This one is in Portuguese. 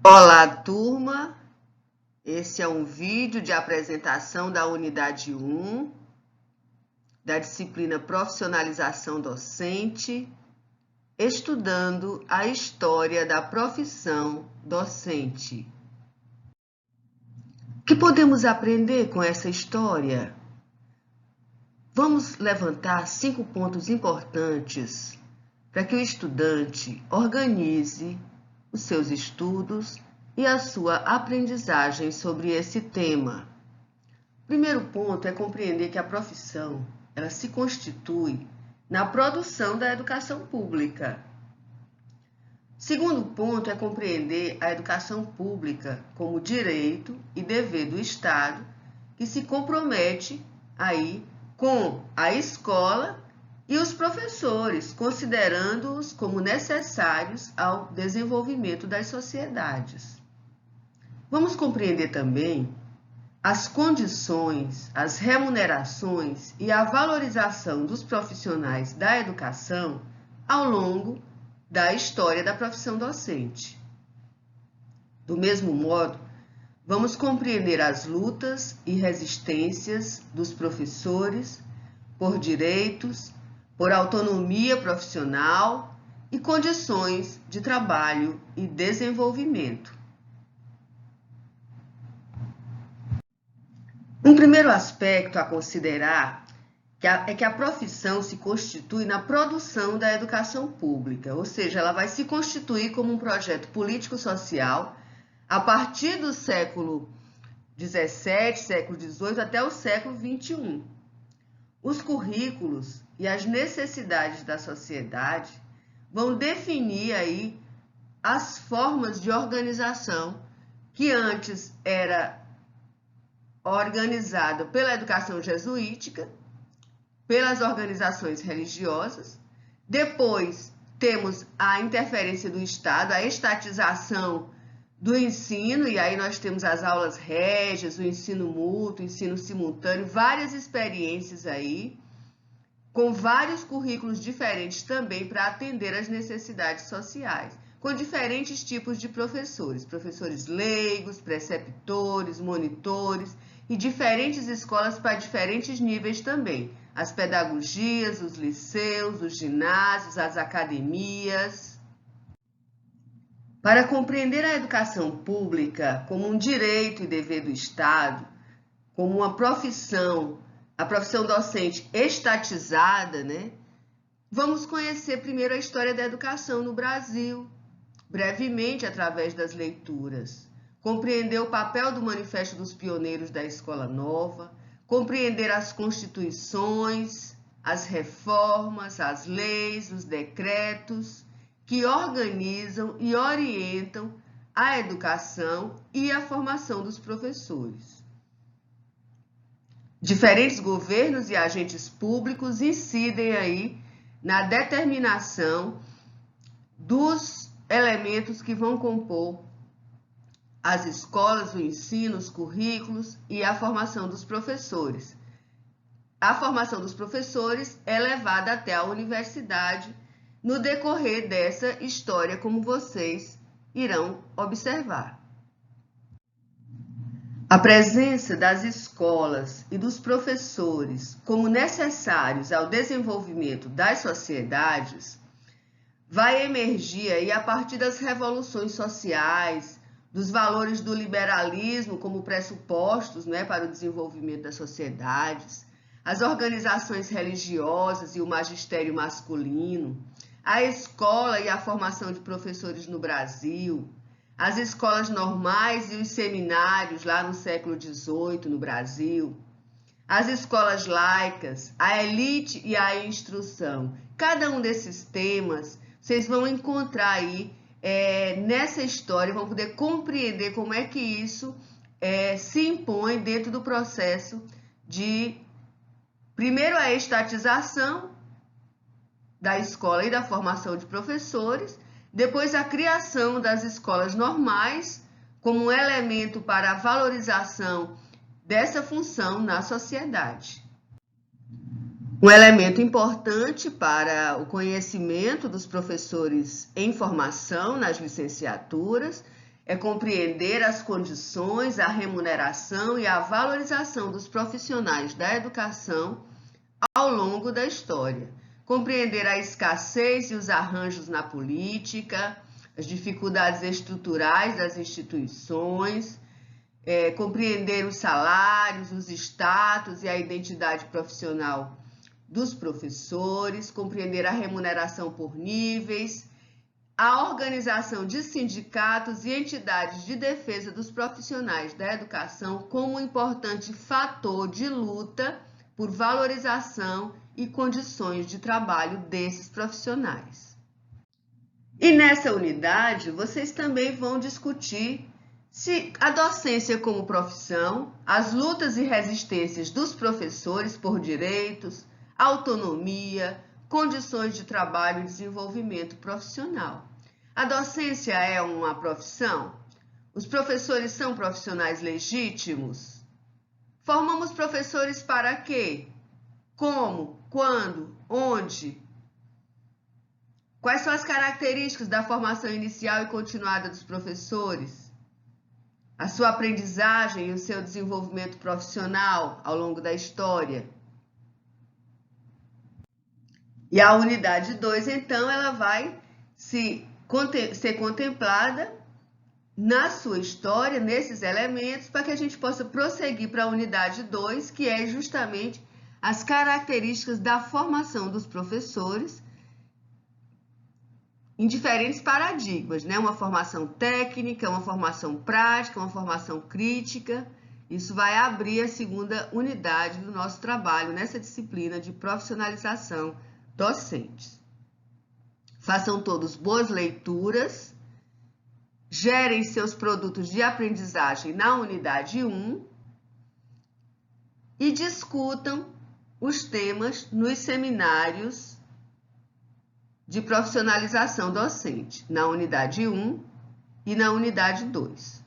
Olá, turma! Esse é um vídeo de apresentação da unidade 1, da disciplina Profissionalização Docente, estudando a história da profissão docente. O que podemos aprender com essa história? Vamos levantar 5 pontos importantes para que o estudante organize os seus estudos e a sua aprendizagem sobre esse tema. O primeiro ponto é compreender que a profissão ela se constitui na produção da educação pública. Segundo ponto é compreender a educação pública como direito e dever do Estado que se compromete aí com a escola e os professores, considerando-os como necessários ao desenvolvimento das sociedades. Vamos compreender também as condições, as remunerações e a valorização dos profissionais da educação ao longo da história da profissão docente. Do mesmo modo, vamos compreender as lutas e resistências dos professores por direitos, por autonomia profissional e condições de trabalho e desenvolvimento. Um primeiro aspecto a considerar é que a profissão se constitui na produção da educação pública, ou seja, ela vai se constituir como um projeto político-social a partir do século XVII, século XVIII até o século XXI. Os currículos e as necessidades da sociedade vão definir aí as formas de organização que antes era organizada pela educação jesuítica, pelas organizações religiosas. Depois temos a interferência do Estado, a estatização do ensino, e aí nós temos as aulas régias, o ensino mútuo, o ensino simultâneo, várias experiências aí, com vários currículos diferentes também para atender às necessidades sociais, com diferentes tipos de professores, professores leigos, preceptores, monitores, e diferentes escolas para diferentes níveis também, as pedagogias, os liceus, os ginásios, as academias. Para compreender a educação pública como um direito e dever do Estado, como uma profissão, a profissão docente estatizada, vamos conhecer primeiro a história da educação no Brasil, brevemente através das leituras. Compreender o papel do Manifesto dos Pioneiros da Escola Nova, compreender as constituições, as reformas, as leis, os decretos que organizam e orientam a educação e a formação dos professores. Diferentes governos e agentes públicos incidem aí na determinação dos elementos que vão compor as escolas, o ensino, os currículos e a formação dos professores. A formação dos professores é levada até a universidade no decorrer dessa história, como vocês irão observar. A presença das escolas e dos professores como necessários ao desenvolvimento das sociedades vai emergir aí a partir das revoluções sociais, dos valores do liberalismo como pressupostos para o desenvolvimento das sociedades, as organizações religiosas e o magistério masculino, a escola e a formação de professores no Brasil, as escolas normais e os seminários lá no século XVIII no Brasil, as escolas laicas, a elite e a instrução. Cada um desses temas vocês vão encontrar aí nessa história, vão poder compreender como é que isso se impõe dentro do processo de, primeiro, a estatização da escola e da formação de professores, depois a criação das escolas normais como um elemento para a valorização dessa função na sociedade. Um elemento importante para o conhecimento dos professores em formação nas licenciaturas é compreender as condições, a remuneração e a valorização dos profissionais da educação ao longo da história. Compreender a escassez e os arranjos na política, as dificuldades estruturais das instituições, compreender os salários, os status e a identidade profissional dos professores, compreender a remuneração por níveis, a organização de sindicatos e entidades de defesa dos profissionais da educação como um importante fator de luta por valorização e condições de trabalho desses profissionais. E nessa unidade, vocês também vão discutir se a docência como profissão, as lutas e resistências dos professores por direitos, autonomia, condições de trabalho e desenvolvimento profissional. A docência é uma profissão? Os professores são profissionais legítimos? Formamos professores para quê? Como? Quando? Onde? Quais são as características da formação inicial e continuada dos professores? A sua aprendizagem e o seu desenvolvimento profissional ao longo da história? E a unidade 2, então, ela vai ser contemplada na sua história, nesses elementos, para que a gente possa prosseguir para a unidade 2, que é justamente as características da formação dos professores em diferentes paradigmas, né? Uma formação técnica, uma formação prática, uma formação crítica. Isso vai abrir a segunda unidade do nosso trabalho nessa disciplina de profissionalização docentes. Façam todos boas leituras, gerem seus produtos de aprendizagem na unidade 1 e discutam os temas nos seminários de profissionalização docente, na unidade 1 e na unidade 2.